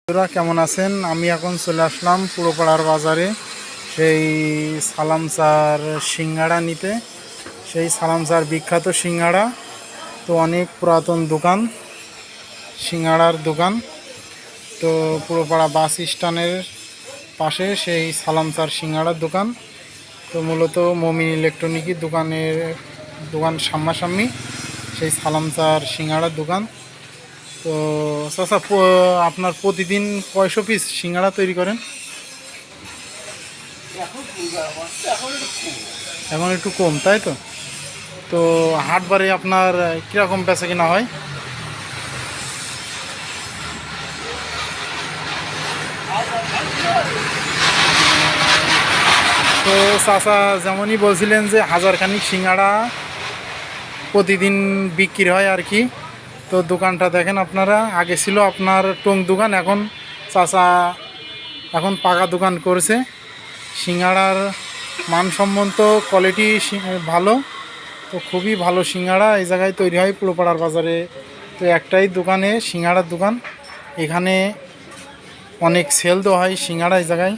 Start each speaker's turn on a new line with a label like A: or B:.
A: বন্ধুরা কেমন আছেন? আমি এখন চলে আসলাম পুরোপাড়ার বাজারে সেই সালামচার সিঙ্গাড়া নিতে। সেই সালামচার বিখ্যাত সিঙ্গাড়া, তো অনেক পুরাতন দোকান, সিঙ্গাড়ার দোকান। তো পুরোপাড়া বাস স্ট্যান্ডের পাশে সেই সালামচার সিঙ্গাড়ার দোকান। তো মূলত মমিন ইলেকট্রনিকের দোকান সামনাসামনি সেই সালামচার সিঙ্গাড়ার দোকান। তো চাচা, আপনার প্রতিদিন কয়শো পিস সিঙ্গাড়া তৈরি করেন? এখন একটু কম, তাই তো? তো হাটবারে আপনার কীরকম বেচা কিনা হয়? তো চাচা যেমনই বলছিলেন যে হাজারখানিক সিঙ্গাড়া প্রতিদিন বিক্রি হয় আর কি। তো দোকানটা দেখেন আপনারা, আগে ছিল আপনার টং দোকান, এখন চাচা এখন পাকা দোকান করেছে। সিঙ্গাড়ার মানসম্মত কোয়ালিটি ভালো, তো খুবই ভালো সিঙ্গাড়া এই জায়গায় তৈরি হয় পুরোপাড়ার বাজারে। তো একটাই দোকানে সিঙ্গাড়ার দোকান, এখানে অনেক সেল তো হয় সিঙ্গাড়া এই জায়গায়।